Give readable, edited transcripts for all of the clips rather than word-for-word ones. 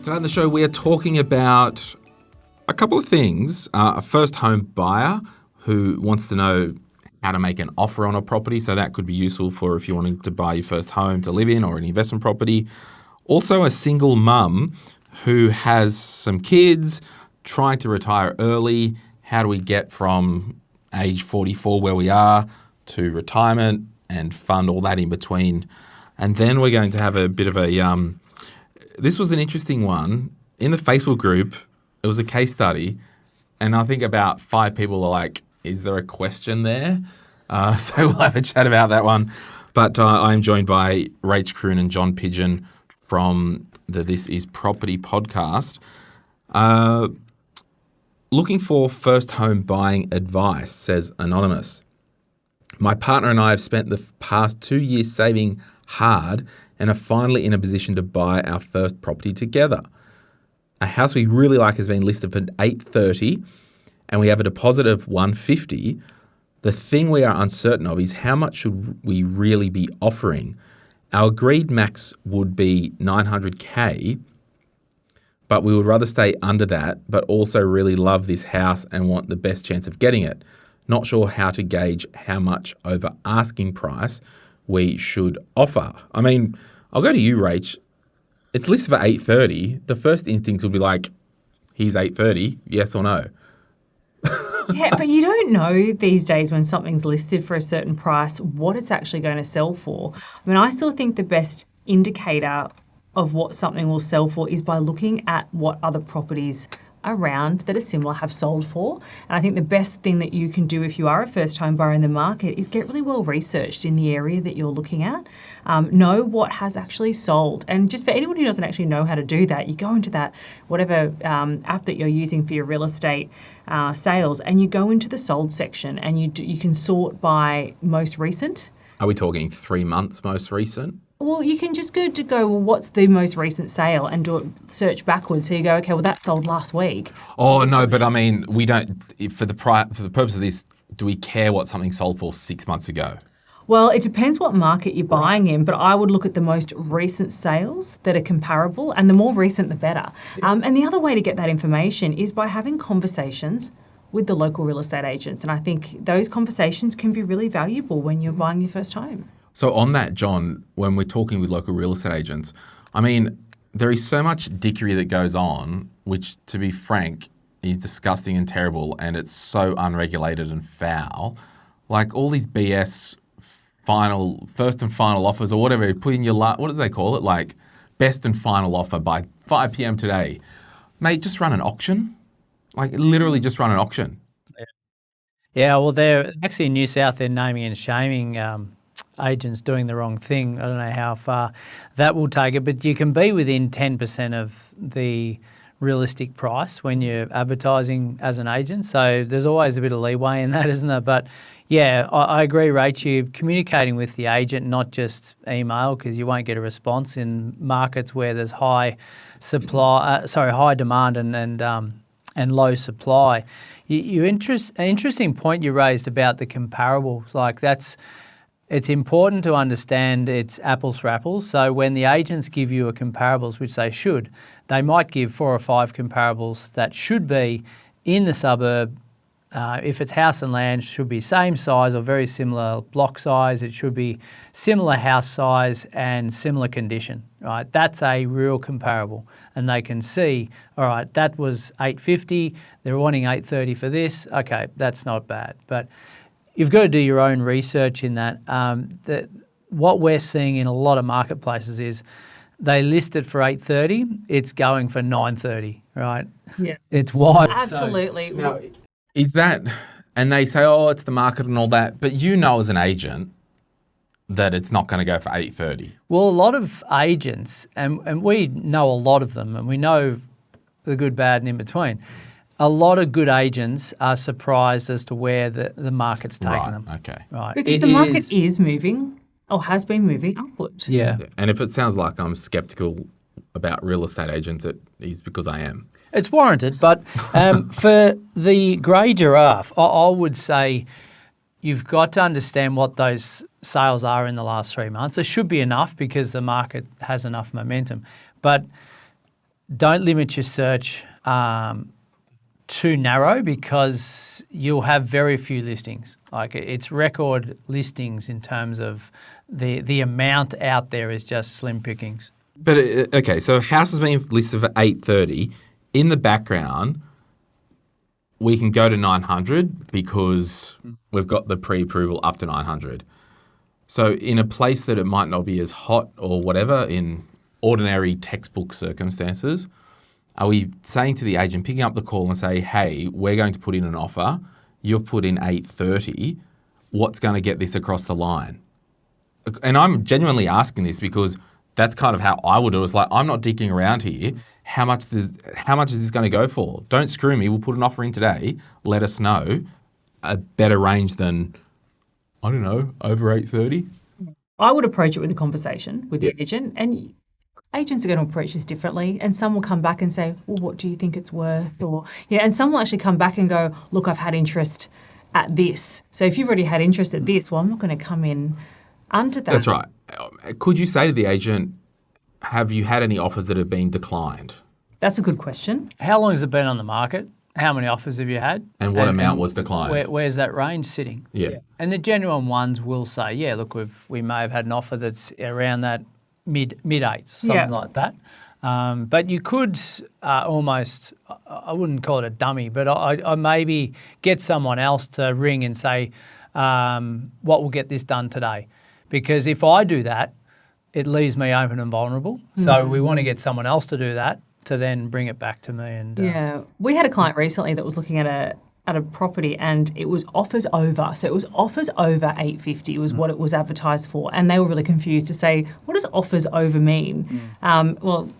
Today on the show, we are talking about a couple of things. A first home buyer who wants to know how to make an offer on a property. So that could be useful for if you're wanting to buy your first home to live in or an investment property. Also a single mum who has some kids trying to retire early. How do we get from age 44 where we are to retirement and fund all that in between? And then we're going to have a bit of a, this was an interesting one. In the Facebook group, it was a case study, and I think about 5 people are like, is there a question there? So we'll have a chat about that one. But I'm joined by Rach Kroon and John Pidgeon from the This Is Property podcast. Looking for first home buying advice, says Anonymous. My partner and I have spent the past 2 years saving hard and are finally in a position to buy our first property together. A house we really like has been listed for $830 and we have a deposit of $150. The thing we are uncertain of is how much should we really be offering. Our agreed max would be $900K, but we would rather stay under that, but also really love this house and want the best chance of getting it. Not sure how to gauge how much over asking price we should offer. I mean, I'll go to you, Rach. It's listed for $830. The first instinct will be like, here's $830, yes or no? Yeah, but you don't know these days when something's listed for a certain price what it's actually going to sell for. I mean, I still think the best indicator of what something will sell for is by looking at what other properties around that are similar have sold for. And I think the best thing that you can do if you are a first home buyer in the market is get really well researched in the area that you're looking at. Know what has actually sold. And just for anyone who doesn't actually know how to do that, you go into that whatever app that you're using for your real estate sales, and you go into the sold section and you can sort by most recent. Are we talking 3 months most recent? Well, you can just go, well, what's the most recent sale and do it, search backwards. So you go, okay, well, that sold last week. Oh, no, but I mean, we don't, for the purpose of this, do we care what something sold for 6 months ago? Well, it depends what market you're buying in, but I would look at the most recent sales that are comparable, and the more recent, the better. And the other way to get that information is by having conversations with the local real estate agents. And I think those conversations can be really valuable when you're buying your first home. So on that, John, when we're talking with local real estate agents, I mean, there is so much dickery that goes on, which, to be frank, is disgusting and terrible, and it's so unregulated and foul. Like all these BS first and final offers or whatever, put in your, what do they call it? Like best and final offer by 5 p.m. today. Mate, just run an auction. Like literally just run an auction. Yeah, well, they're actually in New South, they're naming and shaming agents doing the wrong thing. I don't know how far that will take it, but you can be within 10% of the realistic price when you're advertising as an agent. So there's always a bit of leeway in that, isn't there? But yeah, I agree, Rach, you're communicating with the agent, not just email, because you won't get a response in markets where there's high demand and low supply. An interesting point you raised about the comparables, like it's important to understand it's apples for apples. So when the agents give you a comparables, which they should, they might give 4 or 5 comparables that should be in the suburb. If it's house and land, should be same size or very similar block size. It should be similar house size and similar condition, right? That's a real comparable. And they can see, all right, that was $850. They're wanting $830 for this. Okay, that's not bad. But you've got to do your own research in that. What we're seeing in a lot of marketplaces is they list it for $830. It's going for $930, right? Yeah. It's wild. Absolutely. Now, is that, and they say, oh, it's the market and all that, but you know as an agent that it's not going to go for $830. Well, a lot of agents, and we know a lot of them, and we know the good, bad, and in between. A lot of good agents are surprised as to where the market's taken them. Okay. Right. Because the market is moving or has been moving upwards. Yeah. And if it sounds like I'm skeptical about real estate agents, it is because I am. It's warranted, but for the grey giraffe, I would say you've got to understand what those sales are in the last 3 months. It should be enough because the market has enough momentum. But don't limit your search too narrow, because you'll have very few listings. Like, it's record listings in terms of the amount out there is just slim pickings. But okay, so a house is being listed for 830. In the background, we can go to 900 because we've got the pre-approval up to 900. So in a place that it might not be as hot or whatever, in ordinary textbook circumstances, are we saying to the agent, picking up the call and say, hey, we're going to put in an offer, you've put in 830, what's going to get this across the line? And I'm genuinely asking this because that's kind of how I would do it. It's like, I'm not dicking around here. How much is this going to go for? Don't screw me. We'll put an offer in today. Let us know a better range than, I don't know, over 830. I would approach it with a conversation with the agent, and agents are going to approach this differently, and some will come back and say, well, what do you think it's worth? Or, and some will actually come back and go, look, I've had interest at this. So if you've already had interest at this, well, I'm not going to come in under that. That's right. Could you say to the agent, have you had any offers that have been declined? That's a good question. How long has it been on the market? How many offers have you had? And what amount was declined? Where's that range sitting? Yeah. And the genuine ones will say, yeah, look, we may have had an offer that's around that mid eights, something like that. But you could almost, I wouldn't call it a dummy, but I maybe get someone else to ring and say, what will get this done today? Because if I do that, it leaves me open and vulnerable. So we want to get someone else to do that, to then bring it back to me. And we had a client recently that was looking at a property, and it was offers over. So it was offers over 850 was what it was advertised for, and they were really confused to say, what does offers over mean? Well,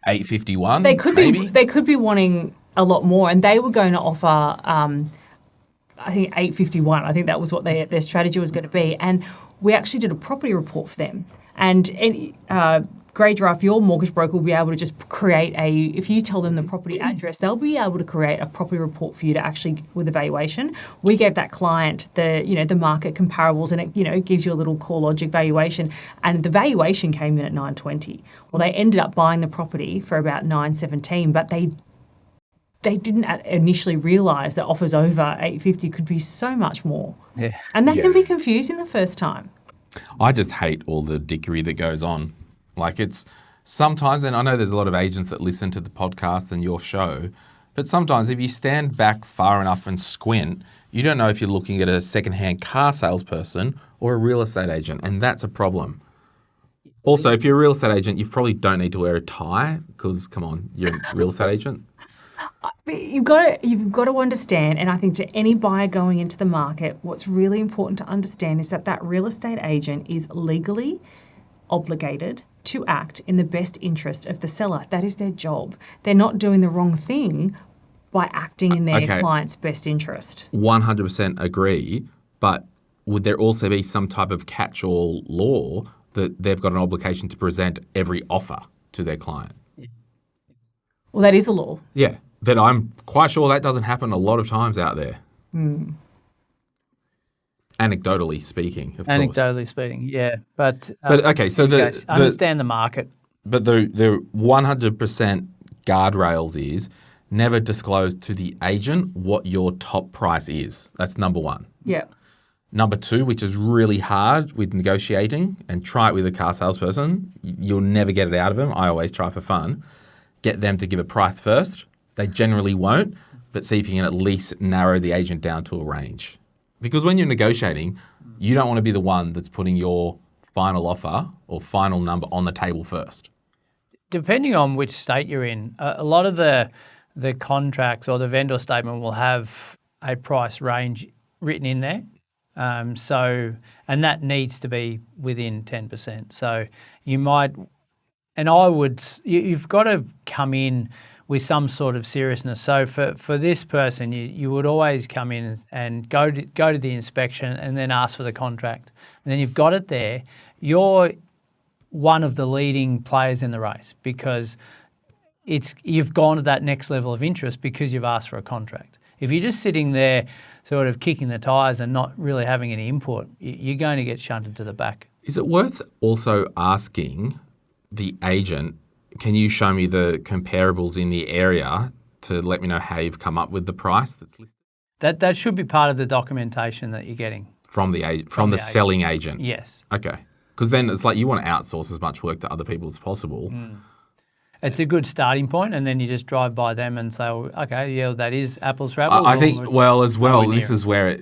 851. They could maybe? they could be wanting a lot more, and they were going to offer. I think 851. I think that was what their strategy was going to be, and we actually did a property report for them. And Grey Giraffe, your mortgage broker, will be able to just create if you tell them the property address, they'll be able to create a property report for you to actually, with a valuation. We gave that client the market comparables, and it gives you a little core logic valuation. And the valuation came in at 920. Well, they ended up buying the property for about 917, but they didn't initially realise that offers over 850 could be so much more. Yeah. And that can be confusing the first time. I just hate all the dickery that goes on. Like, it's sometimes, and I know there's a lot of agents that listen to the podcast and your show, but sometimes if you stand back far enough and squint, you don't know if you're looking at a secondhand car salesperson or a real estate agent, and that's a problem. Also, if you're a real estate agent, you probably don't need to wear a tie because, come on, you're a real estate agent. You've got to understand, and I think to any buyer going into the market, what's really important to understand is that real estate agent is legally obligated to act in the best interest of the seller. That is their job. They're not doing the wrong thing by acting in their client's best interest. 100% agree, but would there also be some type of catch-all law that they've got an obligation to present every offer to their client? Well, that is a law. Yeah, but I'm quite sure that doesn't happen a lot of times out there. Anecdotally speaking, of course. Anecdotally speaking, yeah. But okay, so understand the market. But the 100% guardrails is never disclose to the agent what your top price is. That's number one. Yeah. Number two, which is really hard with negotiating, and try it with a car salesperson. You'll never get it out of them. I always try for fun. Get them to give a price first. They generally won't, but see if you can at least narrow the agent down to a range. Because when you're negotiating, you don't want to be the one that's putting your final offer or final number on the table first. Depending on which state you're in, a lot of the contracts or the vendor statement will have a price range written in there. And that needs to be within 10%. So you might, and I would, you've got to come in with some sort of seriousness. So for this person, you would always come in and go to the inspection and then ask for the contract. And then you've got it there. You're one of the leading players in the race because you've gone to that next level of interest because you've asked for a contract. If you're just sitting there sort of kicking the tires and not really having any input, you're going to get shunted to the back. Is it worth also asking the agent, can you show me the comparables in the area to let me know how you've come up with the price that's listed? That should be part of the documentation that you're getting. From the selling agent? Yes. Okay. Because then it's like you want to outsource as much work to other people as possible. It's a good starting point, and then you just drive by them and say, well, okay, yeah, that is apples for apples. I think, nowhere this near. is where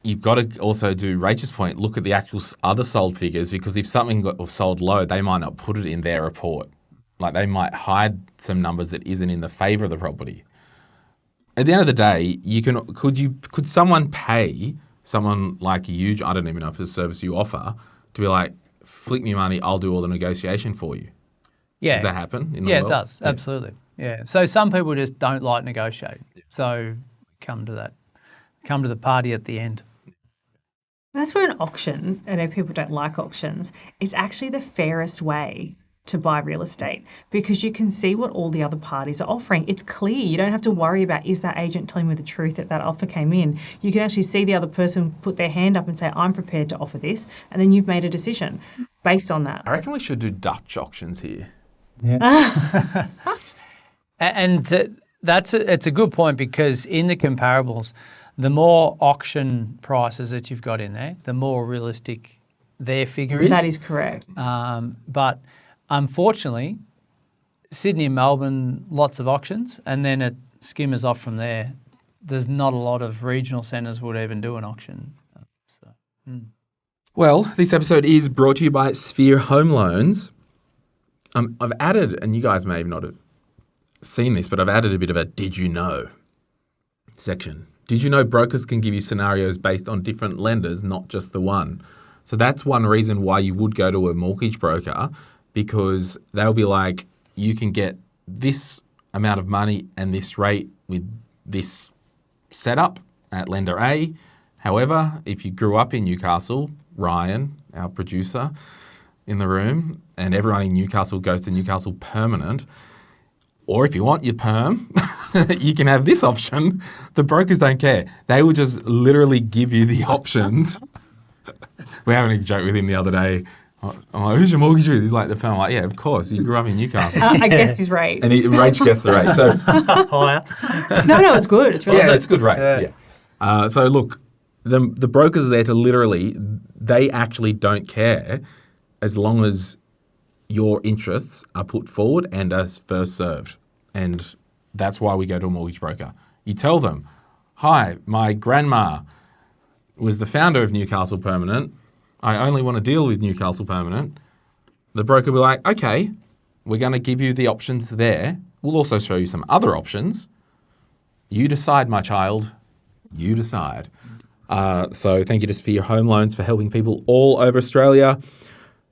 you've got to also do Rachel's point, look at the actual other sold figures, because if something got sold low, they might not put it in their report. Like they might hide some numbers that isn't in the favour of the property. At the end of the day, could someone pay someone like you, I don't even know if it's a service you offer, to be like, flick me money, I'll do all the negotiation for you. Yeah. Does that happen in the Yeah, world? it does. Yeah. Absolutely. Yeah. So some people just don't like negotiating. So come to the party at the end. That's where an auction, I know people don't like auctions, is actually the fairest way to buy real estate because you can see what all the other parties are offering. It's clear. You don't have to worry about, is that agent telling me the truth that offer came in? You can actually see the other person put their hand up and say, I'm prepared to offer this. And then you've made a decision based on that. I reckon we should do Dutch auctions here. Yeah. It's a good point because in the comparables, the more auction prices that you've got in there, the more realistic their figure is. That is correct. But unfortunately, Sydney and Melbourne, lots of auctions, and then it skimmers off from there. There's not a lot of regional centres would even do an auction. Well, this episode is brought to you by Sphere Home Loans. I've added, and you guys may not have seen this, but I've added a bit of a did you know section. Did you know brokers can give you scenarios based on different lenders, not just the one? So that's one reason why you would go to a mortgage broker, because they'll be like, you can get this amount of money and this rate with this setup at lender A. However, if you grew up in Newcastle, Ryan, our producer in the room, and everyone in Newcastle goes to Newcastle permanent, or if you want your perm, you can have this option. The brokers don't care. They will just literally give you the options. We're having a joke with him the other day. I'm like, who's your mortgage with? He's like, the firm. I'm like, yeah, of course. You grew up in Newcastle. I guessed his rate. And Rach guessed the rate. So Higher. No, it's good. It's really yeah, good. it's a good rate. Yeah. So look, the brokers are there to literally, they actually don't care as long as your interests are put forward and as first served. And that's why we go to a mortgage broker. You tell them, hi, my grandma was the founder of Newcastle Permanent. I only want to deal with Newcastle Permanent. The broker will be like, okay, we're going to give you the options there. We'll also show you some other options. You decide, my child. You decide. So thank you to Sphere Home Loans for helping people all over Australia.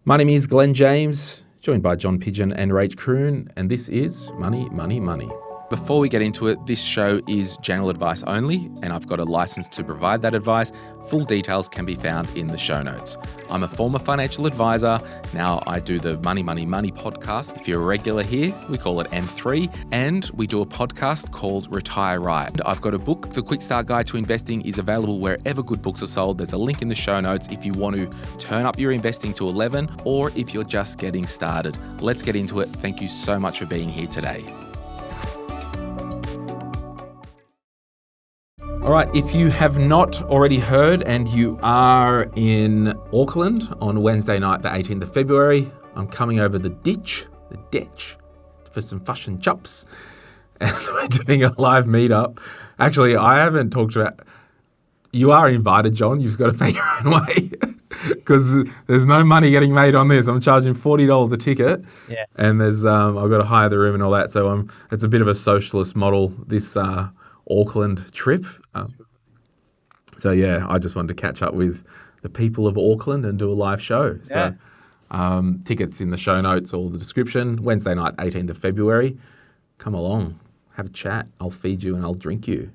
My name is Glen James, joined by John Pidgeon and Rachelle Kroon, and this is Money, Money, Money. Before we get into it, this show is general advice only, and I've got a license to provide that advice. Full details can be found in the show notes. I'm a former financial advisor. Now I do the Money, Money, Money podcast. If you're a regular here, we call it M3, and we do a podcast called Retire Right. I've got a book, The Quick Start Guide to Investing, is available wherever good books are sold. There's a link in the show notes if you want to turn up your investing to 11, or if you're just getting started. Let's get into it. Thank you so much for being here today. All right, if you have not already heard and you are in Auckland on Wednesday night, the 18th of February, I'm coming over the ditch, for some fish and chops. And we're doing a live meetup. Actually, I haven't talked about... You are invited, John. You've got to pay your own way because there's no money getting made on this. I'm charging $40 a ticket. Yeah. And there's I've got to hire the room and all that. So it's a bit of a socialist model, this Auckland trip. So yeah, I just wanted to catch up with the people of Auckland and do a live show. So tickets in the show notes or the description. Wednesday night, 18th of February. Come along, have a chat. I'll feed you and I'll drink you.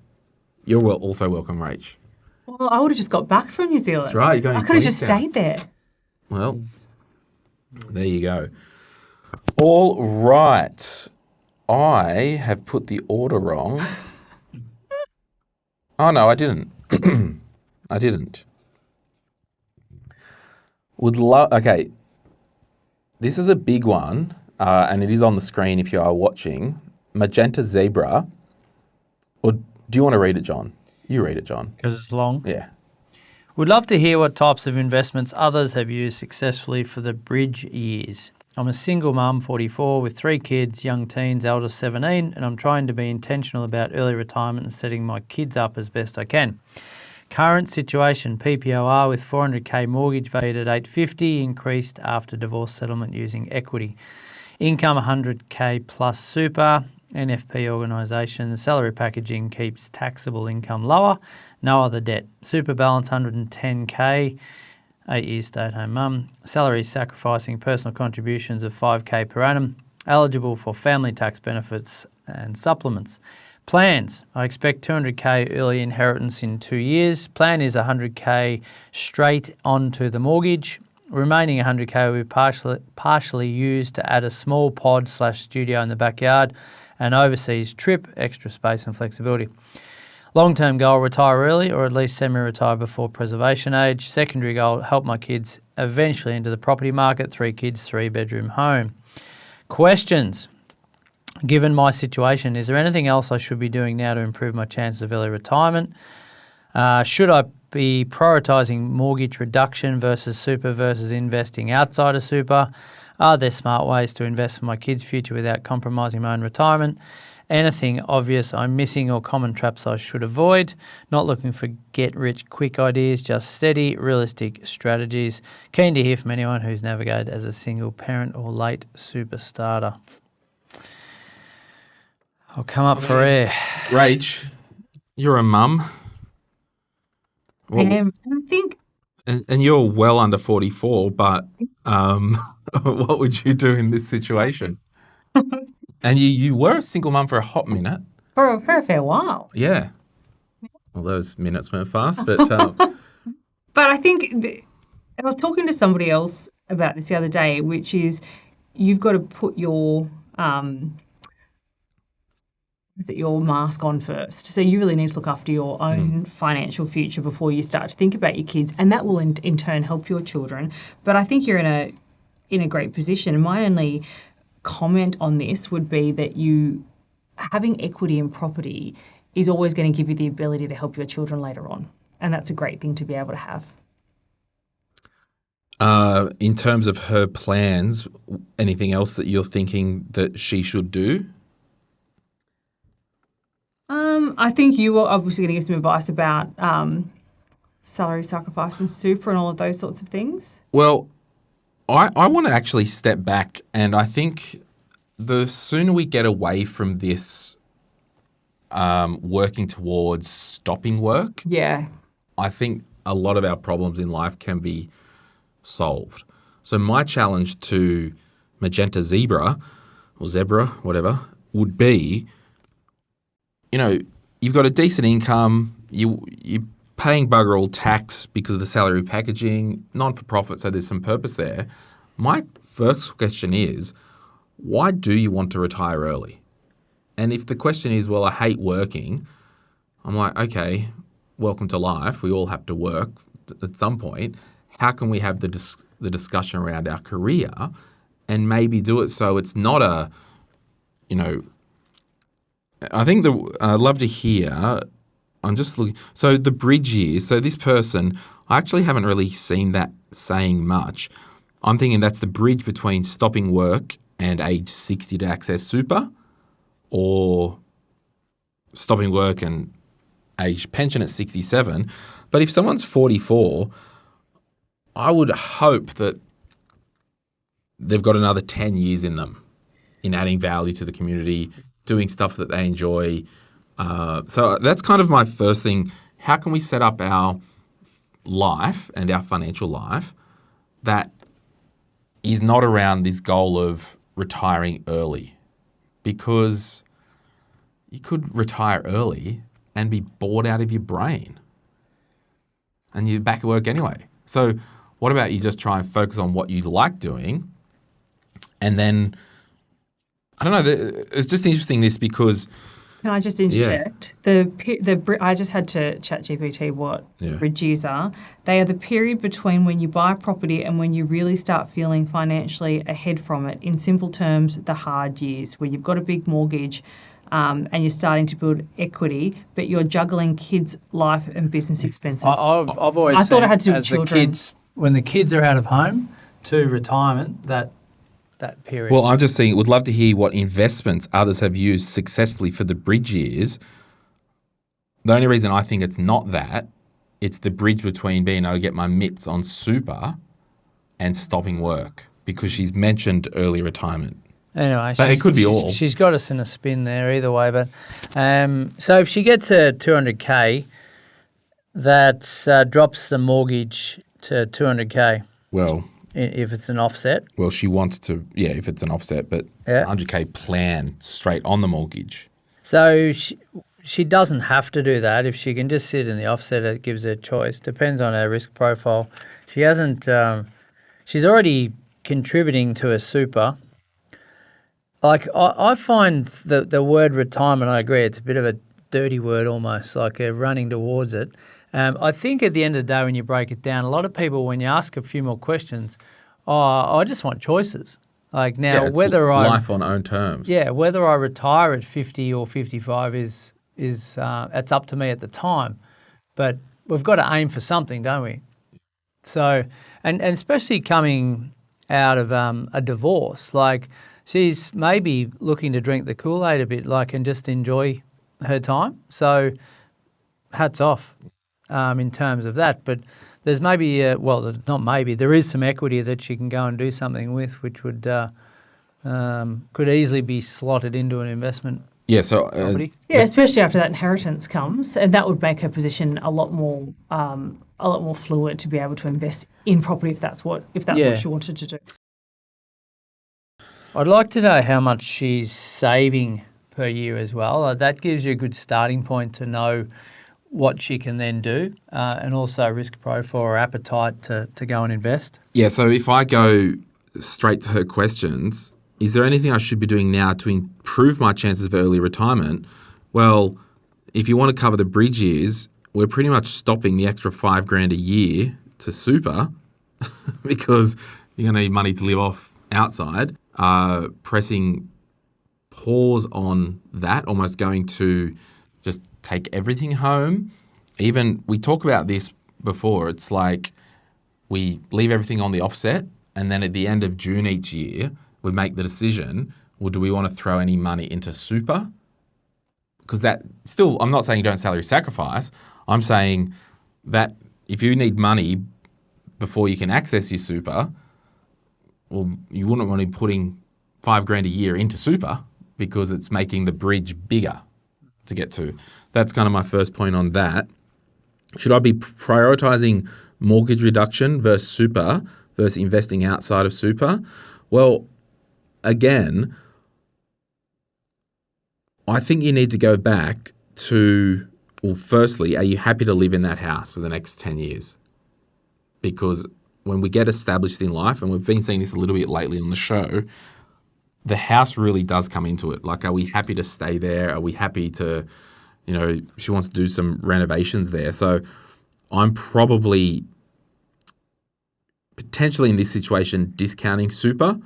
You're also welcome, Rach. Well, I would have just got back from New Zealand. That's right. You're going I to could have just Queenstown. stayed there. Well, there you go. All right. I have put the order wrong. Oh, no, I didn't. I didn't. Okay. This is a big one. and it is on the screen if you are watching. Magenta Zebra. Or do you want to read it, John? You read it, John. Because it's long. Yeah. Would love to hear what types of investments others have used successfully for the bridge years. I'm a single mum, 44, with 3 kids, young teens, eldest 17, and I'm trying to be intentional about early retirement and setting my kids up as best I can. Current situation, PPOR with 400k mortgage valued at 850, increased after divorce settlement using equity. Income 100k plus super, NFP organisation, salary packaging keeps taxable income lower, no other debt. Super balance 110k, 8 years stay-at-home mum. Salary sacrificing personal contributions of 5k per annum. Eligible for family tax benefits and supplements. Plans. I expect 200k early inheritance in 2 years. Plan is 100k straight onto the mortgage. Remaining 100k will be partially used to add a small pod/studio in the backyard, an overseas trip, extra space and flexibility. Long-term goal, retire early or at least semi-retire before preservation age. Secondary goal, help my kids eventually into the property market. 3 kids, 3-bedroom home. Questions. Given my situation, is there anything else I should be doing now to improve my chances of early retirement? Should I be prioritising mortgage reduction versus super versus investing outside of super? Are there smart ways to invest for my kids' future without compromising my own retirement? Anything obvious I'm missing or common traps I should avoid? Not looking for get-rich-quick ideas, just steady, realistic strategies. Keen to hear from anyone who's navigated as a single parent or late super starter. I'll come up for air. Rach, you're a mum. I am. I think And you're well under 44, but what would you do in this situation? And you were a single mum for a hot minute. for a fair while. Yeah. Well, those minutes went fast, but But I think I was talking to somebody else about this the other day, which is you've got to put your your mask on first. So you really need to look after your own financial future before you start to think about your kids, and that will in turn help your children. But I think you're in a great position. And my only comment on this would be that having equity in property is always going to give you the ability to help your children later on. And that's a great thing to be able to have. in terms of her plans, anything else that you're thinking that she should do? I think you were obviously going to give some advice about salary sacrifice and super and all of those sorts of things. Well, I want to actually step back, and I think the sooner we get away from this working towards stopping work, Yeah. I think a lot of our problems in life can be solved. So my challenge to Magenta Zebra, or Zebra, whatever, would be, you've got a decent income, you're paying bugger all tax because of the salary packaging, non-for-profit, so there's some purpose there. My first question is, why do you want to retire early? And if the question is, well, I hate working, I'm like, okay, welcome to life. We all have to work at some point. How can we have the discussion around our career and maybe do it so it's not a, I think I'd love to hear, I'm just looking, so the bridge years, so this person, I actually haven't really seen that saying much. I'm thinking that's the bridge between stopping work and age 60 to access super, or stopping work and age pension at 67. But if someone's 44, I would hope that they've got another 10 years in them in adding value to the community, doing stuff that they enjoy. So that's kind of my first thing. How can we set up our life and our financial life that is not around this goal of retiring early? Because you could retire early and be bored out of your brain and you're back at work anyway. So what about you just try and focus on what you like doing, and then, I don't know, it's just interesting this because Can I just interject? I just had to chat GPT what bridge years are. They are the period between when you buy a property and when you really start feeling financially ahead from it. In simple terms, the hard years where you've got a big mortgage and you're starting to build equity, but you're juggling kids' life and business expenses. I've always thought it had to do seen with as the children. kids, when the kids are out of home to retirement, that period. Well, I'm just saying, would love to hear what investments others have used successfully for the bridge years. The only reason I think it's not that, it's the bridge between being able to get my mitts on super and stopping work, because she's mentioned early retirement. Anyway, But it could be all. She's got us in a spin there either way. But so if she gets a 200K, that drops the mortgage to 200K. Well, if it's an offset. Well, she wants to, if it's an offset, but Yeah. 100K plan straight on the mortgage. So she doesn't have to do that. If she can just sit in the offset, it gives her a choice. Depends on her risk profile. She hasn't. She's already contributing to a super. Like I find the word retirement, I agree, it's a bit of a dirty word almost, like running towards it. I think at the end of the day, when you break it down, a lot of people, when you ask a few more questions, I just want choices. Like now, it's whether life on own terms. whether I retire at 50 or 55 is it's up to me at the time. But we've got to aim for something, don't we? So, and especially coming out of a divorce, like she's maybe looking to drink the Kool-Aid a bit, like, and just enjoy her time. So, hats off in terms of that. But there's maybe, there is some equity that she can go and do something with, which would could easily be slotted into an investment. Yeah, so property. Especially after that inheritance comes, and that would make her position a lot more fluid to be able to invest in property if that's what she wanted to do. I'd like to know how much she's saving per year as well. That gives you a good starting point to know what she can then do, and also risk profile or appetite to go and invest. Yeah, so if I go straight to her questions, is there anything I should be doing now to improve my chances of early retirement? Well, if you want to cover the bridge years, we're pretty much stopping the extra $5,000 a year to super because you're going to need money to live off outside. Pressing pause on that, almost going to just take everything home. Even we talk about this before. It's like we leave everything on the offset, and then at the end of June each year, we make the decision, well, do we want to throw any money into super? Because that still, I'm not saying you don't salary sacrifice. I'm saying that if you need money before you can access your super, well, you wouldn't want to be putting $5,000 a year into super because it's making the bridge bigger to get to. That's kind of my first point on that. Should I be prioritizing mortgage reduction versus super versus investing outside of super? Well, again, I think you need to go back to, well, firstly, are you happy to live in that house for the next 10 years? Because when we get established in life, and we've been seeing this a little bit lately on the show, the house really does come into it. Like, are we happy to stay there? Are we happy to, she wants to do some renovations there. So I'm probably potentially in this situation discounting super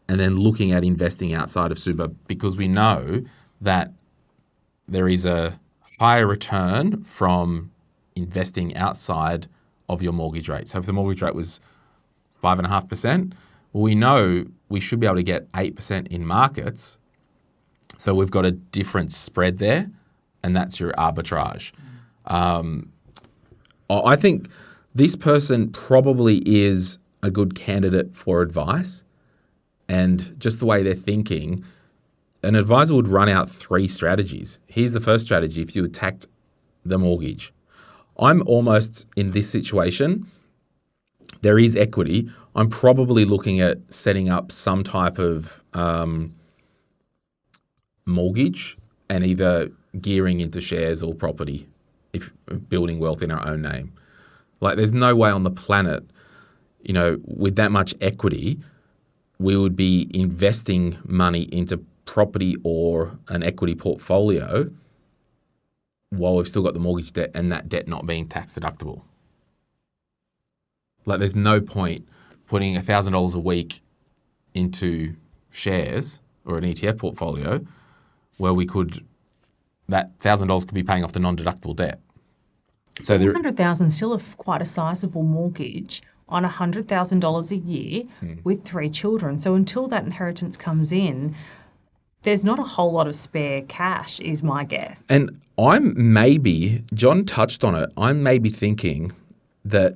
and then looking at investing outside of super, because we know that there is a higher return from investing outside of your mortgage rate. So if the mortgage rate was 5.5%, well, we know we should be able to get 8% in markets. So we've got a different spread there, and that's your arbitrage. I think this person probably is a good candidate for advice, and just the way they're thinking, an advisor would run out 3 strategies. Here's the first strategy if you attacked the mortgage. I'm almost in this situation. There is equity. I'm probably looking at setting up some type of mortgage and either gearing into shares or property, if building wealth in our own name. Like, there's no way on the planet, with that much equity, we would be investing money into property or an equity portfolio while we've still got the mortgage debt and that debt not being tax deductible. Like, there's no point putting $1,000 a week into shares or an ETF portfolio where that $1,000 could be paying off the non-deductible debt. So there, $100,000 still quite a sizable mortgage on $100,000 a year with 3 children. So until that inheritance comes in, there's not a whole lot of spare cash, is my guess. and John touched on it, I'm maybe thinking that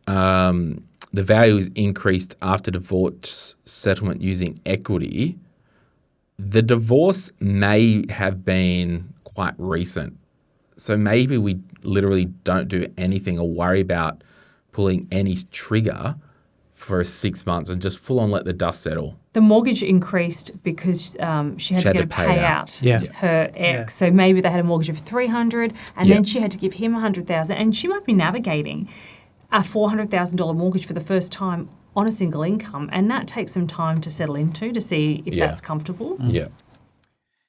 the value is increased after divorce settlement using equity. The divorce may have been quite recent. So maybe we literally don't do anything or worry about pulling any trigger for 6 months and just full on let the dust settle. The mortgage increased because she had to get a payout. Her ex. So maybe they had a mortgage of $300,000 and then she had to give him $100,000, and she might be navigating a $400,000 mortgage for the first time on a single income, and that takes some time to settle into to see if that's comfortable. Yeah.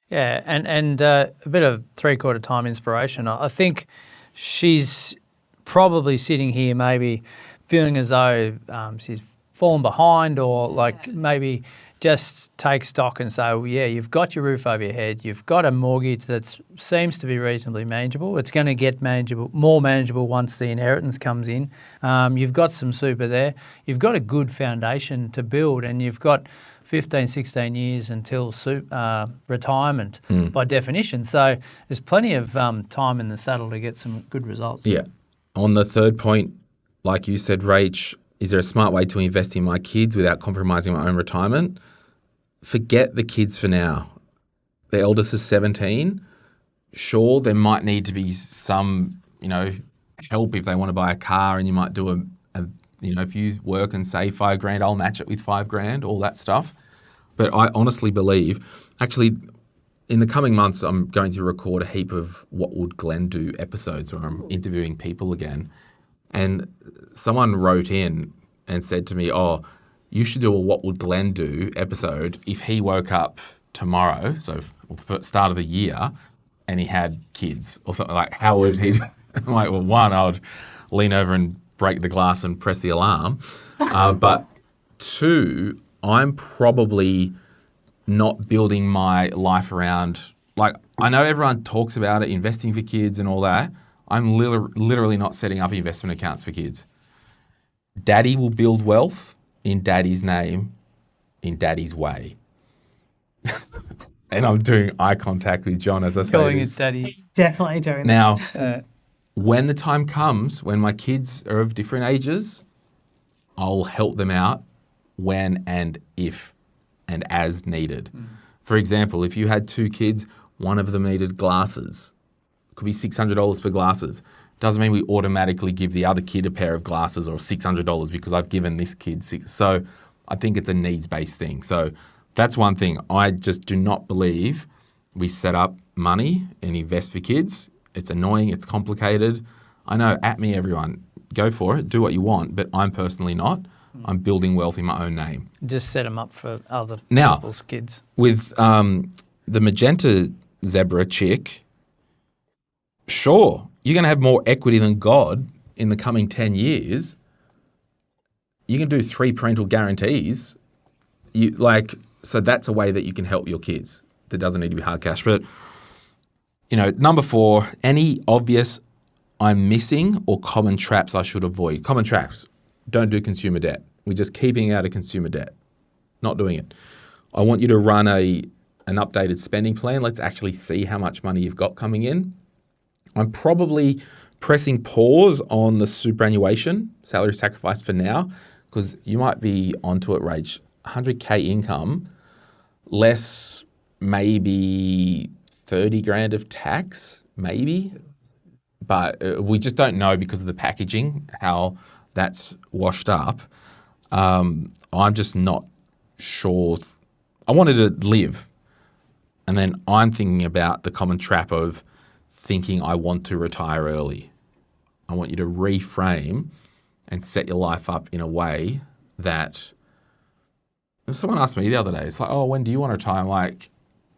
Yeah, and a bit of three-quarter time inspiration. I think she's probably sitting here maybe feeling as though she's fallen behind, or like maybe just take stock and say, well, yeah, you've got your roof over your head, you've got a mortgage that seems to be reasonably manageable. It's going to get more manageable once the inheritance comes in. You've got some super there. You've got a good foundation to build, and you've got 15, 16 years until retirement by definition. So there's plenty of time in the saddle to get some good results. Yeah. On the third point, like you said, Rach, is there a smart way to invest in my kids without compromising my own retirement? Forget the kids for now. The eldest is 17. Sure, there might need to be some, help if they want to buy a car, and you might do if you work and save $5,000, I'll match it with $5,000, all that stuff. But I honestly believe, actually, in the coming months, I'm going to record a heap of What Would Glen Do episodes where I'm interviewing people again. And someone wrote in and said to me, you should do a What Would Glen Do episode if he woke up tomorrow, so for the start of the year, and he had kids or something. Like, how would he do? I'm like, well, one, I would lean over and break the glass and press the alarm. But 2, I'm probably not building my life around, like, I know everyone talks about it, investing for kids and all that. I'm literally not setting up investment accounts for kids. Daddy will build wealth in Daddy's name, in Daddy's way. And I'm doing eye contact with John as I say Calling this. it Daddy. Definitely doing that. Now, when the time comes, when my kids are of different ages, I'll help them out when and if and as needed. For example, if you had 2 kids, one of them needed glasses. It could be $600 for glasses. Doesn't mean we automatically give the other kid a pair of glasses or $600 because I've given this kid 6. So I think it's a needs-based thing. So that's one thing. I just do not believe we set up money and invest for kids. It's annoying. It's complicated. I know, at me, everyone. Go for it. Do what you want. But I'm personally not. I'm building wealth in my own name. Just set them up for other Now, people's kids. With the magenta zebra chick, sure, you're going to have more equity than God in the coming 10 years. You can do 3 parental guarantees. So that's a way that you can help your kids. That doesn't need to be hard cash. But, number 4, any obvious I'm missing or common traps I should avoid. Common traps. Don't do consumer debt. We're just keeping out of consumer debt. Not doing it. I want you to run an updated spending plan. Let's actually see how much money you've got coming in. I'm probably pressing pause on the superannuation, salary sacrifice for now, because you might be onto it, Rach. 100K income, less maybe 30 grand of tax, maybe. But we just don't know because of the packaging, how that's washed up. I'm just not sure. I wanted to live. And then I'm thinking about the common trap of thinking I want to retire early. I want you to reframe and set your life up in a way that someone asked me the other day, it's like, oh, when do you want to retire? I'm like,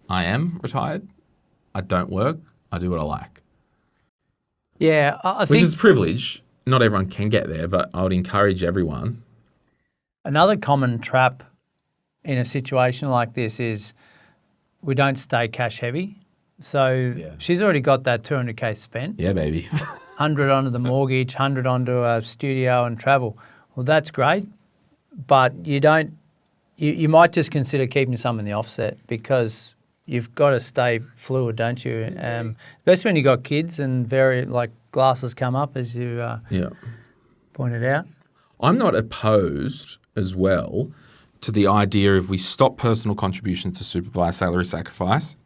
I am retired. I don't work. I do what I like. Yeah, I Which think is privilege. Not everyone can get there, but I would encourage everyone. another common trap in a situation like this is we don't stay cash heavy. So she's already got that 200K spent, Yeah, baby. 100 onto the mortgage, 100 onto a studio and travel. Well, that's great, but you might just consider keeping some in the offset because you've got to stay fluid, don't you? Especially when you've got kids and glasses come up, as you Yeah. pointed out. I'm not opposed as well to the idea if we stop personal contributions to supervised salary sacrifice,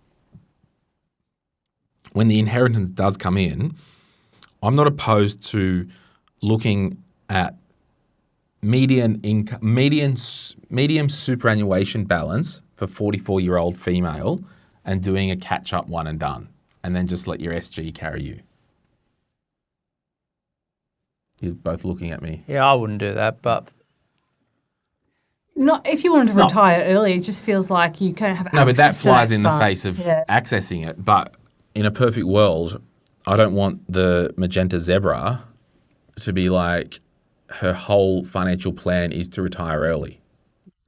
when the inheritance does come in, I'm not opposed to looking at medium superannuation balance for 44-year-old female and doing a catch-up one and done, and then just let your SG carry you. You're both looking at me. Yeah, I wouldn't do that, but Not if you wanted to retire early, it just feels like you kind of have No, but that access to flies those in the funds. face of Yeah. accessing it. But in a perfect world, I don't want the magenta zebra to be like her whole financial plan is to retire early.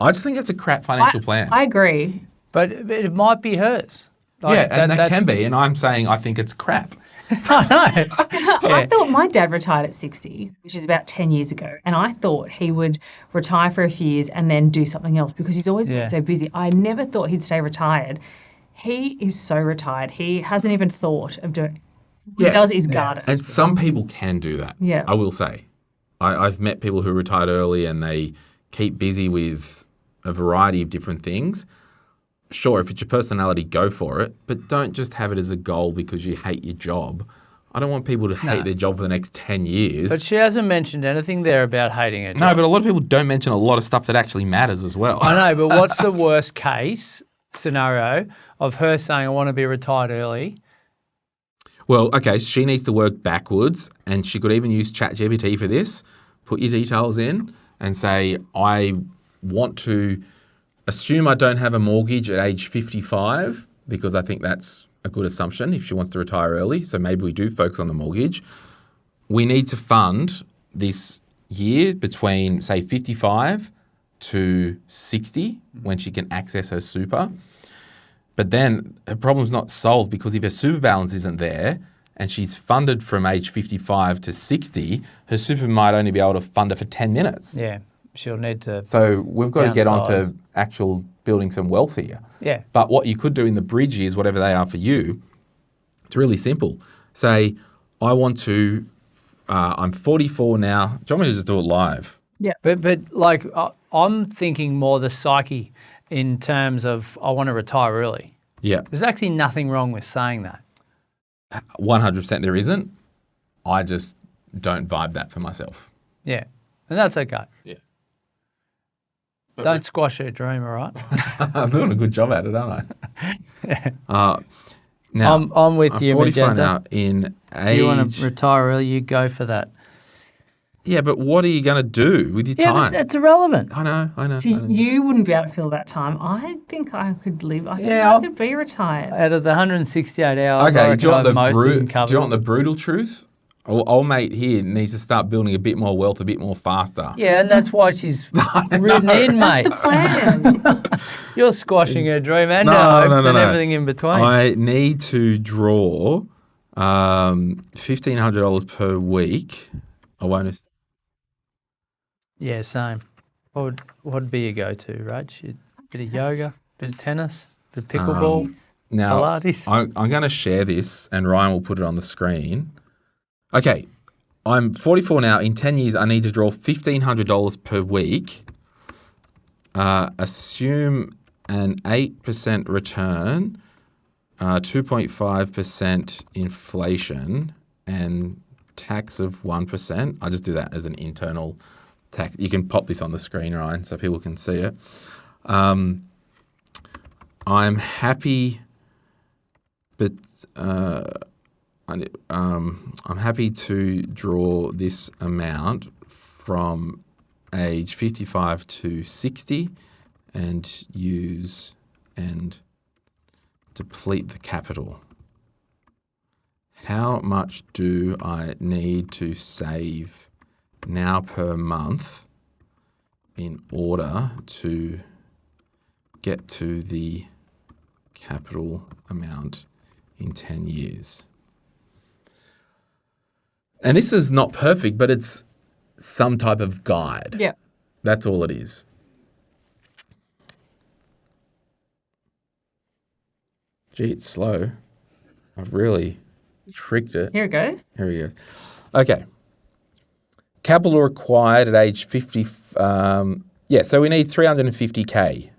I just think that's a crap financial plan. I agree. but it might be hers. yeah, and that that's- can be. And I'm saying I think it's crap. I know. I thought my dad retired at 60, which is about 10 years ago. And I thought he would retire for a few years and then do something else because he's always Yeah. been so busy. I never thought he'd stay retired. He is so retired. He hasn't even thought of doing He Yeah. does his garden. And some people can do that. Yeah. I will say. I've met people who retired early and they keep busy with a variety of different things. Sure, if it's your personality, go for it, but don't just have it as a goal because you hate your job. I don't want people to hate their job for the next 10 years. But she hasn't mentioned anything there about hating her job. No, but a lot of people don't mention a lot of stuff that actually matters as well. I know, but what's the worst case scenario of her saying, I want to be retired early? Well, okay, she needs to work backwards, and she could even use ChatGPT for this. Put your details in and say, I want to assume I don't have a mortgage at age 55, because I think that's a good assumption if she wants to retire early. So maybe we do focus on the mortgage. We need to fund this year between, say, 55 to 60 when she can access her super. But then her problem's not solved because if her super balance isn't there and she's funded from age 55 to 60, her super might only be able to fund her for 10 minutes. Yeah, she'll need to. So we've got to get on Downsize. to actual building some wealth here. Yeah. But what you could do in the bridge years, whatever they are for you, it's really simple. Say, I want to, I'm 44 now. Do you want me to just do it live? But like, I'm thinking more the psyche in terms of I want to retire early. Yeah, There's actually nothing wrong with saying that. 100% there isn't. I just don't vibe that for myself. Yeah, and that's okay. Yeah. Don't squash her dream, all right? I'm doing a good job at it, aren't I? Now, I'm with you, 44 Magenta. now in If age. you want to retire early, you go for that. Yeah, but what are you going to do with your Yeah, but time? that's irrelevant. I know. See, you wouldn't be able to fill that time. I think I could live. I think Yeah, I could be retired. Out of the 168 hours, I Okay, reckon do you want I've the most of them do you want covered. the brutal truth? Old mate here needs to start building a bit more wealth, a bit more faster. Yeah, and that's why she's ridden in, mate. That's the plan. You're squashing her dream and No, her hopes no, and no. everything in between. I need to draw $1,500 per week. I won't. Yeah, same. What would be your go-to, Rach? Bit of yoga, bit of tennis, bit of pickleball, Now, Pilates. I'm going to share this, and Ryan will put it on the screen. Okay, I'm 44 now. In 10 years, I need to draw $1,500 per week. Assume an 8% return, 2.5% inflation, and tax of 1%. I'll just do that as an internal tax. You can pop this on the screen, Ryan, so people can see it. I'm happy, but I'm happy to draw this amount from age 55 to 60 and use and deplete the capital. How much do I need to save now per month in order to get to the capital amount in 10 years? And this is not perfect, but it's some type of guide. Yeah. That's all it is. Gee, it's slow. I've really tricked it. Here it goes. Here we go. Okay. Capital required at age 50. So we need 350K.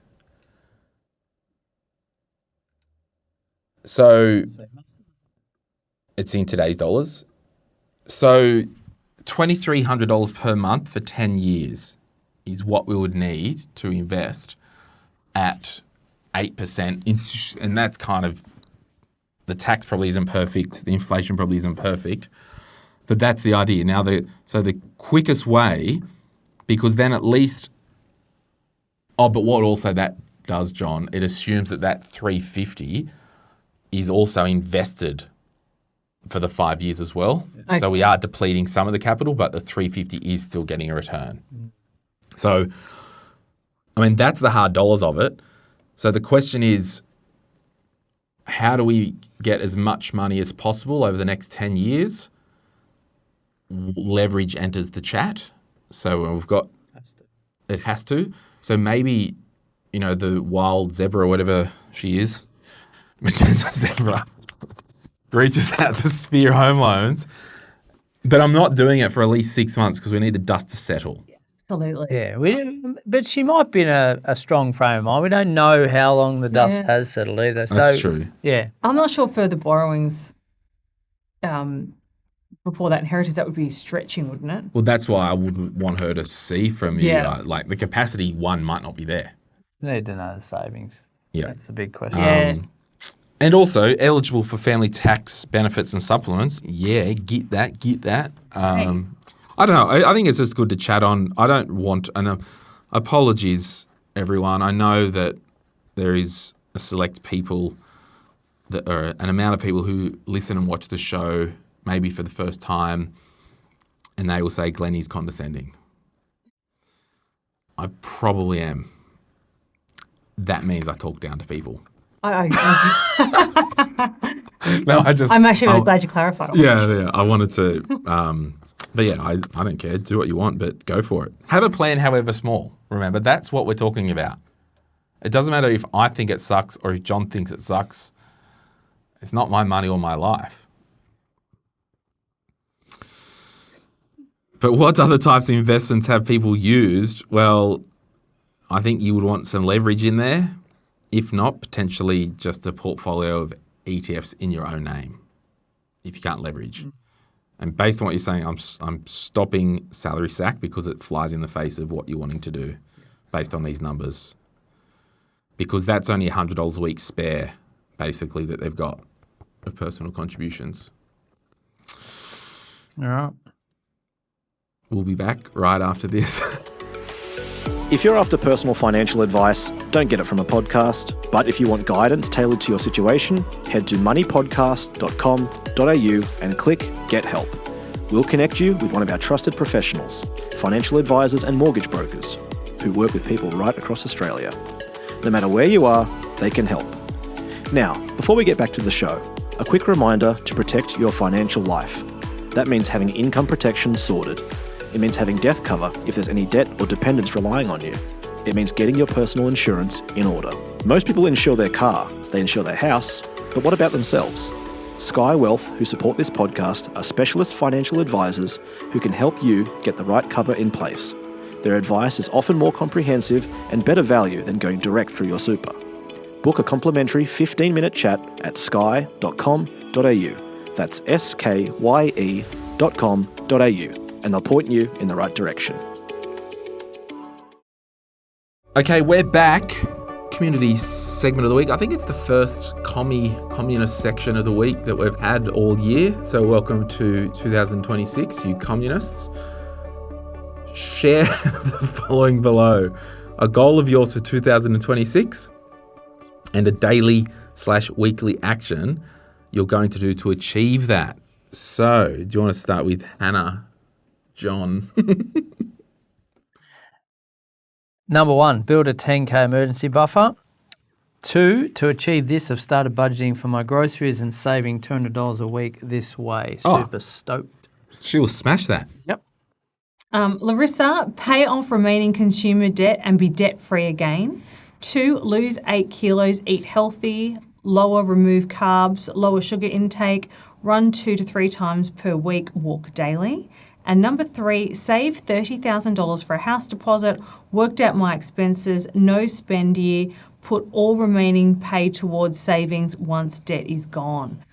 So it's in today's dollars. So $2,300 per month for 10 years is what we would need to invest at 8%. And that's kind of, the tax probably isn't perfect. The inflation probably isn't perfect. But that's the idea. Now, the quickest way, because then at least, but what also that does, John, it assumes that 350 is also invested for the 5 years as well. Okay. So we are depleting some of the capital, but the 350 is still getting a return. So, I mean, that's the hard dollars of it. So the question is, how do we get as much money as possible over the next 10 years? Leverage enters the chat. So we've got, it has to. So maybe, the wild zebra or whatever she is, magenta zebra, reaches out to Sphere Home Loans. But I'm not doing it for at least 6 months because we need the dust to settle. Absolutely. Yeah, but she might be in a strong frame of mind. We don't know how long the dust has settled either. That's true. Yeah. I'm not sure further borrowings before that inheritance, that would be stretching, wouldn't it? Well, that's why I wouldn't want her to see from you. Like the capacity, one, might not be there. Need to know the savings. Yeah. That's the big question. Yeah. And also, eligible for family tax benefits and supplements. Yeah, get that. I don't know. I think it's just good to chat on. I don't want, apologies, everyone. I know that there is a select people, or an amount of people who listen and watch the show maybe for the first time, and they will say, Glen is condescending. I probably am. That means I talk down to people. I'm actually really glad you clarified it. Yeah. I wanted to, but yeah, I don't care. Do what you want, but go for it. Have a plan, however small. Remember, that's what we're talking about. It doesn't matter if I think it sucks or if John thinks it sucks. It's not my money or my life. But what other types of investments have people used? Well, I think you would want some leverage in there. If not, potentially just a portfolio of ETFs in your own name, if you can't leverage. And based on what you're saying, I'm stopping salary sack because it flies in the face of what you're wanting to do based on these numbers. Because that's only $100 a week spare, basically, that they've got of personal contributions. All right. We'll be back right after this. If you're after personal financial advice, don't get it from a podcast. But if you want guidance tailored to your situation, head to moneypodcast.com.au and click Get Help. We'll connect you with one of our trusted professionals, financial advisors and mortgage brokers, who work with people right across Australia. No matter where you are, they can help. Now, before we get back to the show, a quick reminder to protect your financial life. That means having income protection sorted. It means having death cover if there's any debt or dependents relying on you. It means getting your personal insurance in order. Most people insure their car, they insure their house, but what about themselves? Sky Wealth, who support this podcast, are specialist financial advisors who can help you get the right cover in place. Their advice is often more comprehensive and better value than going direct through your super. Book a complimentary 15-minute chat at sky.com.au. That's skye.com.au. And they'll point you in the right direction. Okay, we're back. Community segment of the week. I think it's the first communist section of the week that we've had all year. So welcome to 2026, you communists. Share the following below. a goal of yours for 2026 and a daily/weekly action you're going to do to achieve that. So, do you want to start with Hannah, John? Number 1, build a 10K emergency buffer. 2, to achieve this, I've started budgeting for my groceries and saving $200 a week this way. Super stoked. She'll smash that. Yep. Larissa, pay off remaining consumer debt and be debt-free again. 2, lose 8 kilos, eat healthy, remove carbs, lower sugar intake, run 2 to 3 times per week, walk daily. And number 3, save $30,000 for a house deposit, worked out my expenses, no spend year, put all remaining pay towards savings once debt is gone.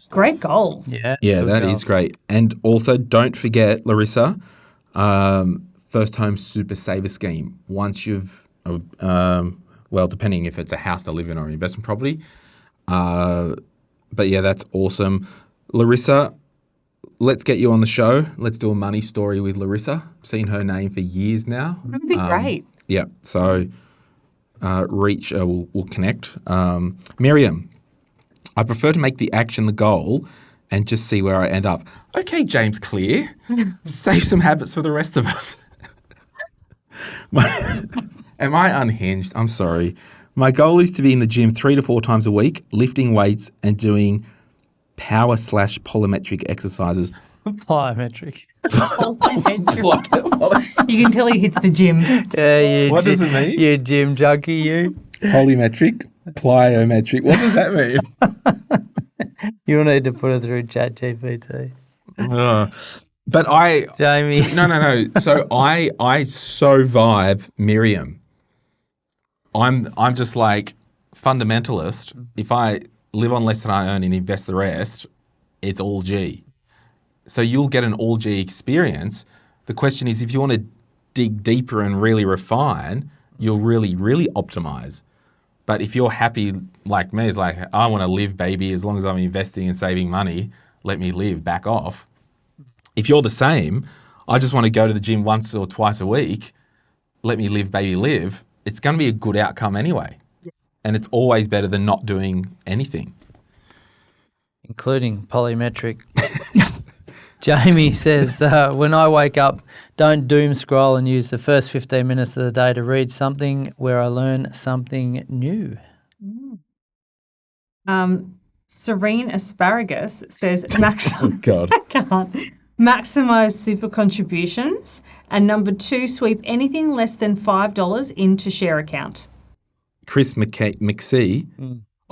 Great goals. Yeah, that is great. And also don't forget, Larissa, First Home Super Saver Scheme. Once you've, depending if it's a house to live in or an investment property. But yeah, that's awesome. Larissa, let's get you on the show. Let's do a money story with Larissa. I've seen her name for years now. That would be great. Yeah, so we'll connect. Miriam, I prefer to make the action the goal and just see where I end up. Okay, James Clear, save some habits for the rest of us. Am I unhinged? I'm sorry. My goal is to be in the gym 3 to 4 times a week, lifting weights and doing power/polymetric exercises. Plyometric. You can tell he hits the gym. Yeah, What does it mean? You gym junkie, you. Polymetric, plyometric. What does that mean? You'll need to put it through ChatGPT. But I, Jamie. No. So I so vibe Miriam. I'm just like fundamentalist. If I live on less than I earn and invest the rest, it's all G. So you'll get an all G experience. The question is, if you want to dig deeper and really refine, you'll really, really optimize. But if you're happy like me, it's like, I want to live, baby, as long as I'm investing and saving money, let me live, back off. If you're the same, I just want to go to the gym once or twice a week, let me live, baby, live, it's going to be a good outcome anyway. Yes. And it's always better than not doing anything. Including polymetric. Jamie says, when I wake up, don't doom scroll and use the first 15 minutes of the day to read something where I learn something new. Serene Asparagus says, God. I can't. Maximize super contributions. And number 2, sweep anything less than $5 into share account. Chris McSee.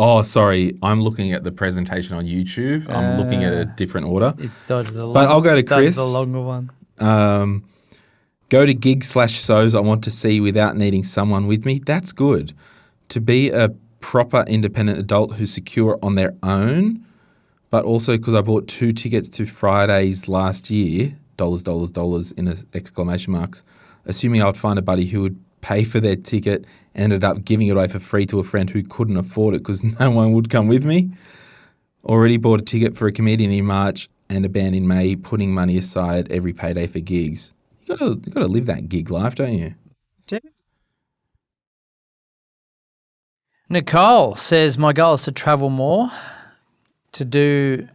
Oh, sorry. I'm looking at the presentation on YouTube. I'm looking at a different order. But I'll go to Chris. The longer one. Go to gig/sows I want to see without needing someone with me. That's good. To be a proper independent adult who's secure on their own, but also because I bought 2 tickets to Fridays last year, dollars in exclamation marks, assuming I would find a buddy who would pay for their ticket, ended up giving it away for free to a friend who couldn't afford it because no one would come with me. Already bought a ticket for a comedian in March and a band in May, putting money aside every payday for gigs. You gotta live that gig life, don't you? Nicole says, my goal is to travel more. To do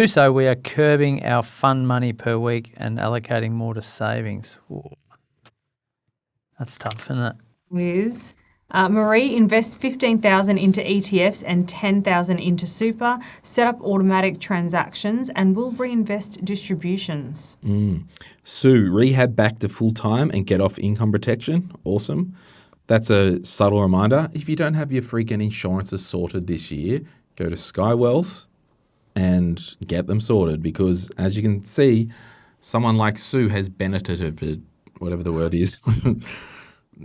so, we are curbing our fun money per week and allocating more to savings. Ooh. That's tough, isn't it? Liz. Marie, invest $15,000 into ETFs and $10,000 into super, set up automatic transactions, and will reinvest distributions. Sue, rehab back to full-time and get off income protection. Awesome. That's a subtle reminder. If you don't have your freaking insurances sorted this year, go to Sky Wealth and get them sorted because, as you can see, someone like Sue has benefited, whatever the word is.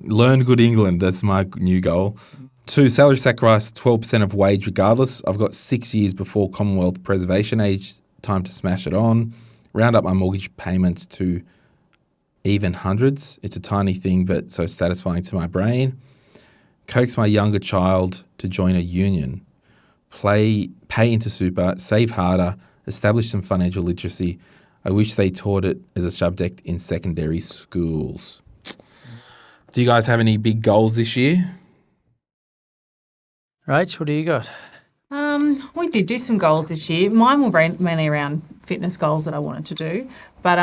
Learn good England. That's my new goal. 2, salary sacrifice 12% of wage regardless. I've got 6 years before Commonwealth preservation age. Time to smash it on. Round up my mortgage payments to even hundreds. It's a tiny thing, but so satisfying to my brain. Coax my younger child to join a union. Pay into super, save harder, establish some financial literacy. I wish they taught it as a subject in secondary schools. Do you guys have any big goals this year? Rach, what do you got? We did do some goals this year. Mine were mainly around fitness goals that I wanted to do, but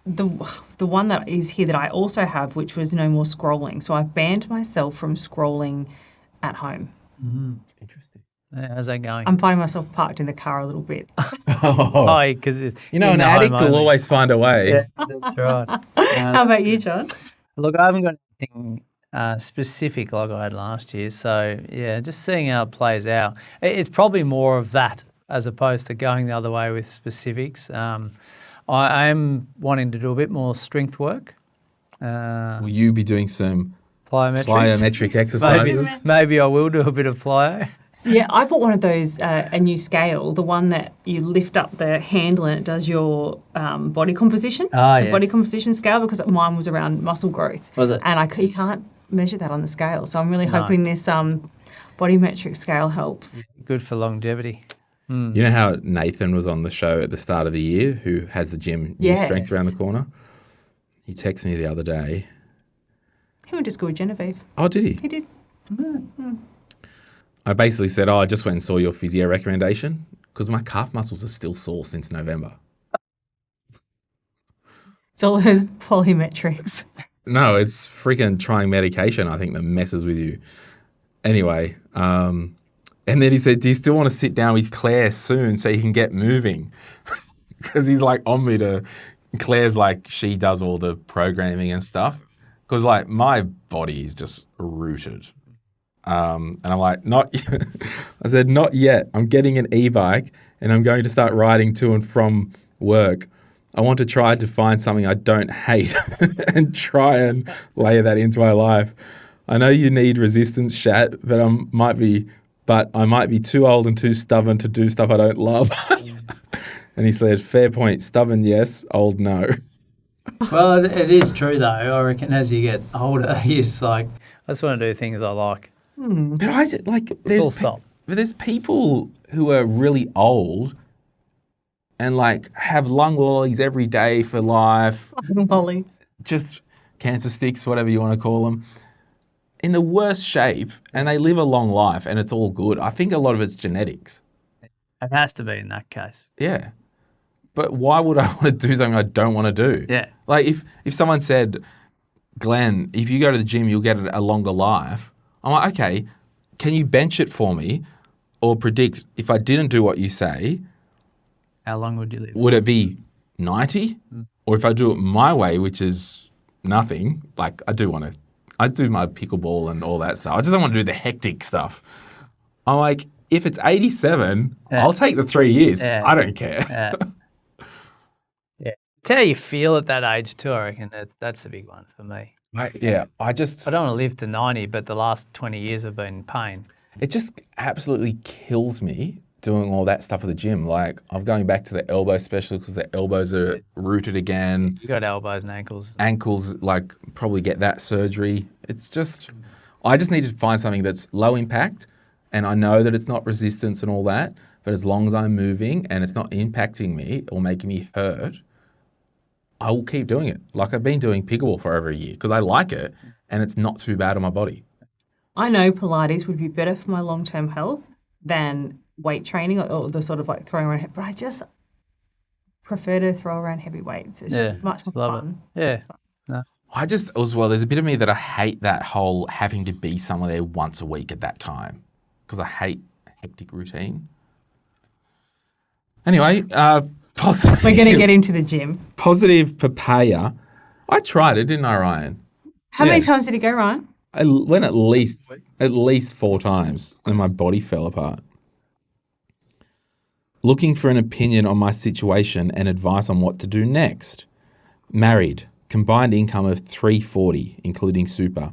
the one that is here that I also have, which was no more scrolling. So I've banned myself from scrolling at home. Interesting. How's that going? I'm finding myself parked in the car a little bit. Oh, because an addict will always find a way. Yeah, that's right. How about you, John? Look, I haven't got anything specific like I had last year. So, yeah, just seeing how it plays out. It's probably more of that as opposed to going the other way with specifics. I am wanting to do a bit more strength work. Will you be doing some Plyometric exercises? Maybe I will do a bit of plyo. So, yeah, I bought one of those, a new scale, the one that you lift up the handle and it does your body composition, yes. body composition scale, because mine was around muscle growth. Was it? And you can't measure that on the scale. So I'm really hoping this body metric scale helps. Good for longevity. You know how Nathan was on the show at the start of the year, who has the gym New Strength around the corner? He texted me the other day. He went to school with Genevieve. Oh, did he? He did. I basically said, I just went and saw your physio recommendation because my calf muscles are still sore since November. It's all those polymetrics. No, it's freaking trying medication, I think, that messes with you. Anyway, and then he said, do you still want to sit down with Claire soon so you can get moving? Because he's like on me to, Claire's like, she does all the programming and stuff. Because like my body is just rooted. And I'm like, not yet. I said, not yet. I'm getting an e-bike and I'm going to start riding to and from work. I want to try to find something I don't hate and try and layer that into my life. I know you need resistance, Shat, but I might be too old and too stubborn to do stuff I don't love. And he said, fair point. Stubborn, yes. Old, no. Well, it is true, though. I reckon as you get older, you're just like, I just want to do things I like. But I just, like, Full stop. But there's people who are really old and like have lung lollies every day for life. Lollies. Just cancer sticks, whatever you want to call them, in the worst shape, and they live a long life and it's all good. I think a lot of it's genetics. It has to be in that case. Yeah. But why would I want to do something I don't want to do? Yeah. Like if someone said, Glenn, if you go to the gym, you'll get a longer life. I'm like, okay, can you bench it for me or predict if I didn't do what you say, How long would you live? would it be 90? Or if I do it my way, which is nothing, like I do my pickleball and all that stuff. I just don't want to do the hectic stuff. I'm like, if it's 87, I'll take the 3 years. Yeah. I don't care. Yeah. It's how you feel at that age too, I reckon. That's a big one for me. I I don't want to live to 90, but the last 20 years have been pain. It just absolutely kills me doing all that stuff at the gym. Like, I'm going back to the elbow specialist because the elbows are rooted again. You got elbows and ankles. Ankles, like, probably get that surgery. It's just, I just need to find something that's low impact, and I know that it's not resistance and all that, but as long as I'm moving and it's not impacting me or making me hurt, I will keep doing it. Like I've been doing pickleball for over a year because I like it and it's not too bad on my body. I know Pilates would be better for my long-term health than weight training or the sort of like throwing around, but I just prefer to throw around heavy weights. It's just much more fun. Yeah. No. I just, as well, there's a bit of me that I hate that whole having to be somewhere there once a week at that time because I hate hectic routine. Anyway, positive. We're going to get into the gym. Positive papaya. I tried it, didn't I, Ryan? How many times did it go, Ryan? I went at least 4 times and my body fell apart. Looking for an opinion on my situation and advice on what to do next. Married, combined income of $340, including super.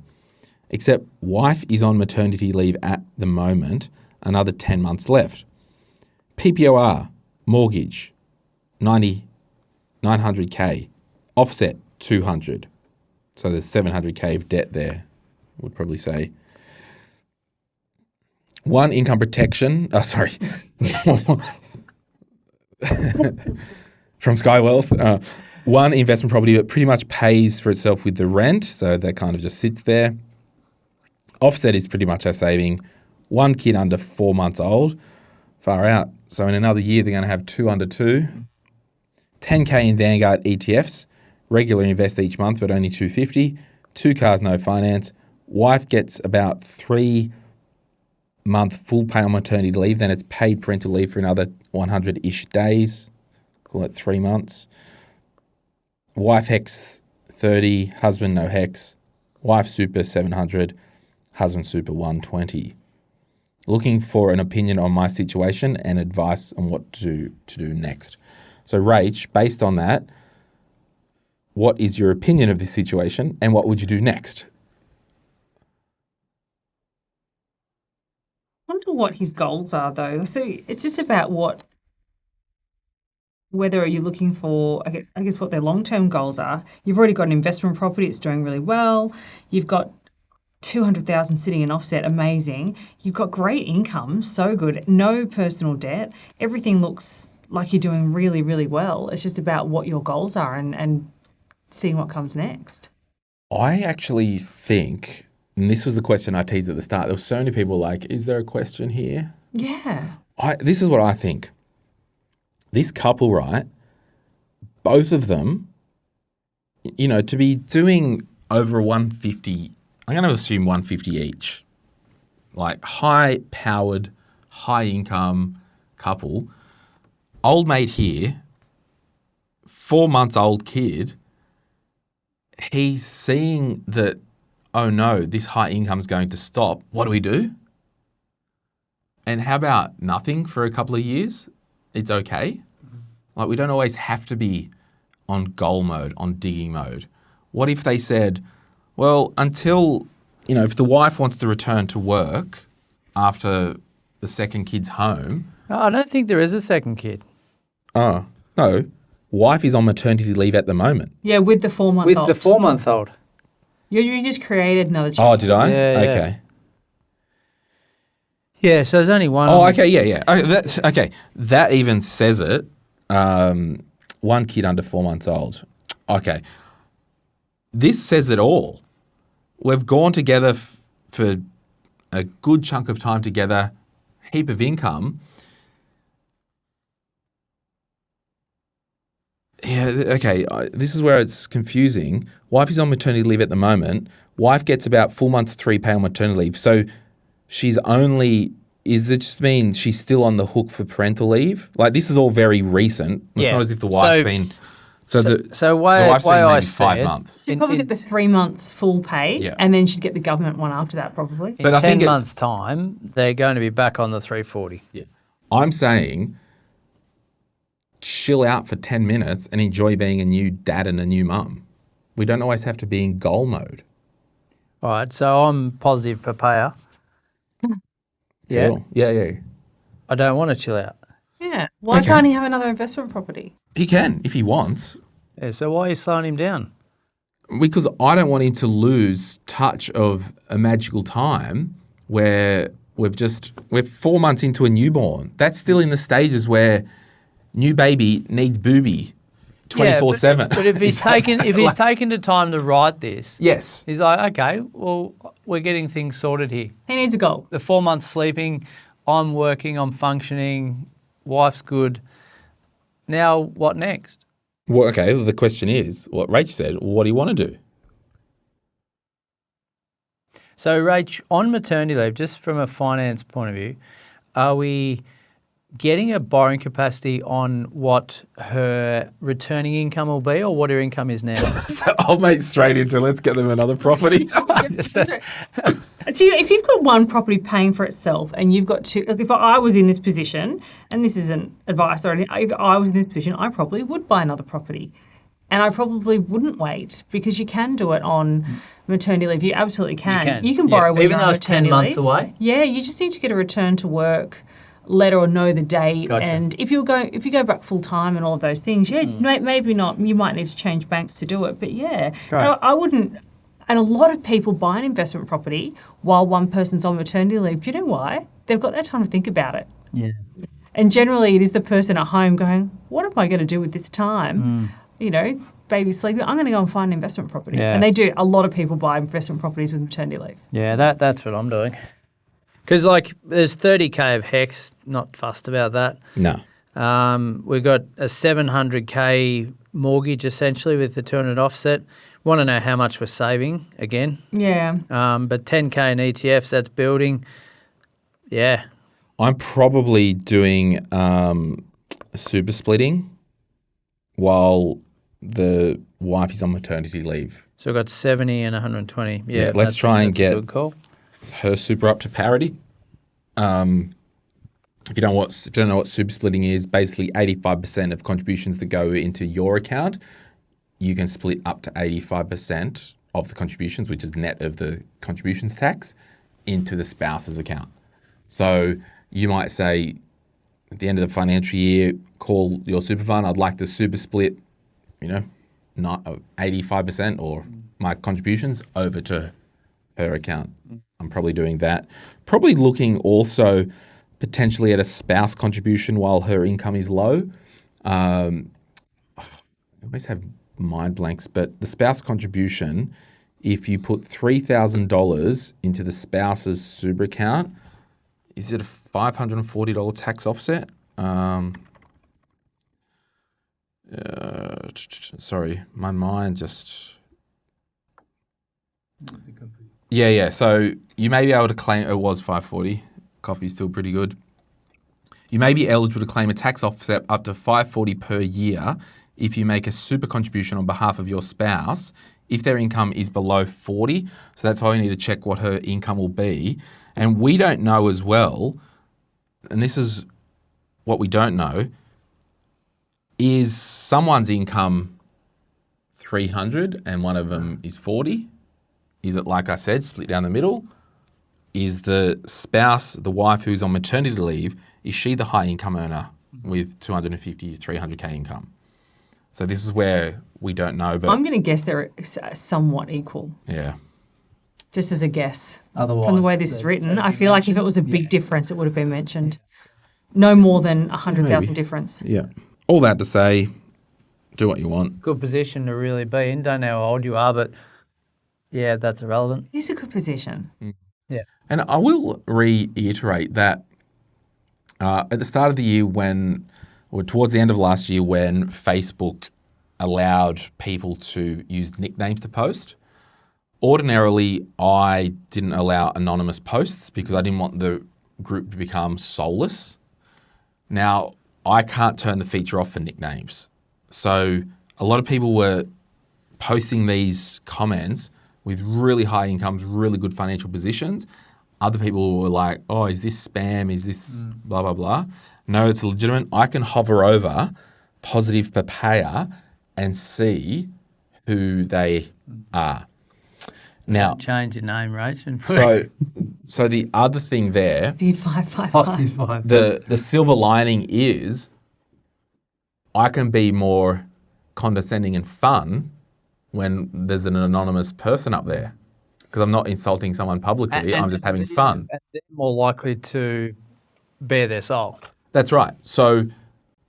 Except wife is on maternity leave at the moment, another 10 months left. PPOR, mortgage, 900K, offset 200. So there's 700K of debt there, I would probably say. One income protection, from Sky Wealth. One investment property that pretty much pays for itself with the rent, so that kind of just sits there. Offset is pretty much our saving. One kid under 4 months old, far out. So in another year, they're going to have 2 under 2. 10K in Vanguard ETFs, regular invest each month, but only 250. 2 cars, no finance. Wife gets about 3-month full pay on maternity leave. Then it's paid parental leave for another 100-ish days. Call it 3 months. Wife HEX 30, husband no HEX. Wife super 700, husband super 120. Looking for an opinion on my situation and advice on what to do next. So Rach, based on that, what is your opinion of this situation and what would you do next? I wonder what his goals are, though. So it's just about whether you're looking for, I guess, what their long-term goals are. You've already got an investment property. It's doing really well. You've got 200,000 sitting in offset. Amazing. You've got great income. So good. No personal debt. Everything looks like you're doing really, really well. It's just about what your goals are and seeing what comes next. I actually think, and this was the question I teased at the start, there were so many people like, is there a question here? Yeah. This is what I think. This couple, right, both of them, you know, to be doing over 150, I'm going to assume 150 each, like high-powered, high-income couple, old mate here, 4 months old kid, he's seeing that, oh no, this high income is going to stop. What do we do? And how about nothing for a couple of years? It's okay. Like, we don't always have to be on goal mode, on digging mode. What if they said, well, until, you know, if the wife wants to return to work after the second kid's home. I don't think there is a second kid. Oh, no. Wife is on maternity leave at the moment. Yeah, with the 4-month-old. With the 4-month-old. You just created another Oh, child. did I? Yeah, yeah. Okay. Yeah, so there's only one. Oh, okay, yeah. Okay, that even says it. 1 kid under 4 months old. Okay. This says it all. We've gone together for a good chunk of time together, heap of income. Yeah, okay, this is where it's confusing. Wife is on maternity leave at the moment. Wife gets about 4 months 3 pay on maternity leave. So she's only, is it just mean she's still on the hook for parental leave? Like, this is all very recent. It's Yeah. not as if the wife's been, So the wife's way been I maybe see 5 it, months. She'd probably get the 3 months full pay, Yeah. and then she'd get the government one after that, probably. In But I 10 think months' time, they're going to be back on the 340. Yeah. I'm saying chill out for 10 minutes and enjoy being a new dad and a new mum. We don't always have to be in goal mode. All right, so I'm positive for payer. Yeah, Cool. Yeah. I don't want to chill out. Yeah. Why Okay. can't he have another investment property? He can if he wants. Yeah, so why are you slowing him down? Because I don't want him to lose touch of a magical time where we're 4 months into a newborn. That's still in the stages where new baby needs booby 24/7. But if he's taken the time to write this, Yes. he's like, okay, well, we're getting things sorted here. He needs a goal. The 4 months sleeping, I'm working, I'm functioning, wife's good. Now what next? Well, okay, the question is, what Rach said, what do you want to do? So, Rach, on maternity leave, just from a finance point of view, are we getting a borrowing capacity on what her returning income will be or what her income is now? So I'll make straight into let's get them another property. If you've got one property paying for itself and you've got two, like if I was in this position, and this isn't advice or anything, if I was in this position, I probably would buy another property. And I probably wouldn't wait because you can do it on maternity leave. You absolutely can. You can borrow when even you're though on it's 10 maternity months leave. away. Yeah, you just need to get a return to work letter or know the date. Gotcha. And if you go back full time and all of those things, maybe not. You might need to change banks to do it. But yeah, Right. I wouldn't. And a lot of people buy an investment property while one person's on maternity leave. Do you know why? They've got that time to think about it. Yeah. And generally, it is the person at home going, "What am I going to do with this time?" baby sleeping, I'm going to go and find an investment property. Yeah. And they do. A lot of people buy investment properties with maternity leave. Yeah, that's what I'm doing. Because, there's 30K of HEX, not fussed about that. No. We've got a 700K mortgage, essentially, with the 200 offset. Want to know how much we're saving, again. Yeah. But 10K in ETFs, that's building. Yeah. I'm probably doing super splitting while the wife is on maternity leave. So we've got 70 and 120. Yeah, let's try and that's a get good call. her super up to parity. If you don't know what super splitting is, basically 85% of contributions that go into your account, you can split up to 85% of the contributions, which is net of the contributions tax, into the spouse's account. So you might say at the end of the financial year, call your super fund, I'd like to super split, not 85% or my contributions over to her account. I'm probably doing that. Probably looking also potentially at a spouse contribution while her income is low. I always have mind blanks, but the spouse contribution, if you put $3,000 into the spouse's super account, is it a $540 tax offset? Sorry, my mind just... Yeah. So you may be able to claim, it was $540. Coffee's still pretty good. You may be eligible to claim a tax offset up to $540 per year if you make a super contribution on behalf of your spouse if their income is below 40. So that's why you need to check what her income will be. And we don't know as well, and this is what we don't know, is someone's income 300 and one of them is 40? Is it, like I said, split down the middle? Is the spouse, the wife who's on maternity leave, is she the high income earner with 250, 300K income? So this is where we don't know. But I'm going to guess they're somewhat equal. Yeah. Just as a guess. Otherwise, from the way this is written, I feel like if it was a big difference, it would have been mentioned. No more than 100,000 difference. Yeah. All that to say, do what you want. Good position to really be in. Don't know how old you are, but yeah, that's irrelevant. It is a good position. Yeah. And I will reiterate that at the start of the year or towards the end of last year when Facebook allowed people to use nicknames to post, ordinarily I didn't allow anonymous posts because I didn't want the group to become soulless. Now, I can't turn the feature off for nicknames. So a lot of people were posting these comments with really high incomes, really good financial positions. Other people were like, oh, is this spam? Is this blah, blah, blah? No, it's legitimate. I can hover over positive per payer and see who they are. Now, change your name, Rach. So the other thing there, C555. the silver lining is I can be more condescending and fun when there's an anonymous person up there because I'm not insulting someone publicly. I'm just having fun. And they're more likely to bare their soul. That's right. So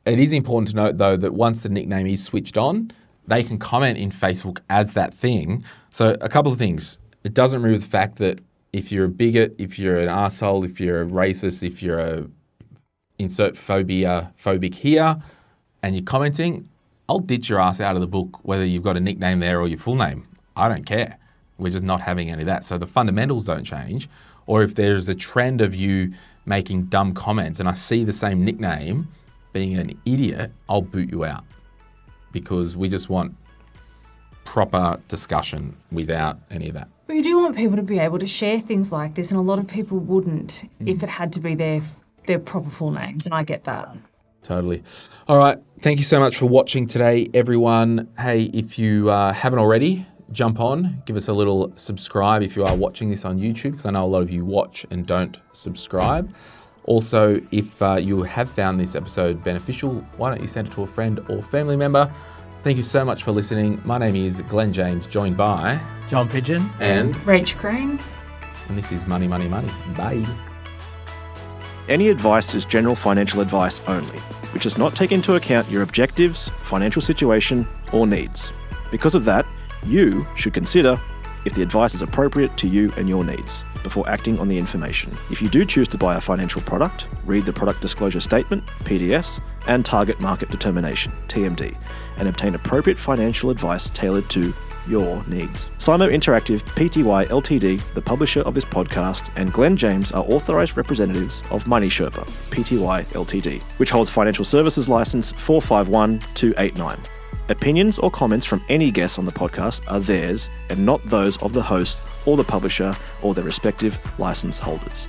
it is important to note, though, that once the nickname is switched on, they can comment in Facebook as that thing. So a couple of things. It doesn't remove the fact that if you're a bigot, if you're an arsehole, if you're a racist, if you're a insert phobic here, and you're commenting, I'll ditch your ass out of the book, whether you've got a nickname there or your full name. I don't care. We're just not having any of that. So the fundamentals don't change. Or if there's a trend of you making dumb comments and I see the same nickname being an idiot, I'll boot you out because we just want proper discussion without any of that. But you do want people to be able to share things like this, and a lot of people wouldn't if it had to be their proper full names, and I get that. Totally. All right. Thank you so much for watching today, everyone. Hey, if you haven't already, jump on, give us a little subscribe if you are watching this on YouTube, because I know a lot of you watch and don't subscribe. Also, if you have found this episode beneficial, why don't you send it to a friend or family member? Thank you so much for listening. My name is Glen James, joined by John Pidgeon and Rachelle Kroon. And this is Money, Money, Money. Bye. Any advice is general financial advice only, which does not take into account your objectives, financial situation, or needs. Because of that, you should consider if the advice is appropriate to you and your needs before acting on the information. If you do choose to buy a financial product, read the Product Disclosure Statement, PDS, and Target Market Determination, TMD, and obtain appropriate financial advice tailored to your needs. Simo Interactive Pty Ltd, the publisher of this podcast, and Glen James are authorised representatives of Money Sherpa Pty Ltd, which holds financial services license 451289. Opinions or comments from any guests on the podcast are theirs and not those of the host or the publisher or their respective license holders.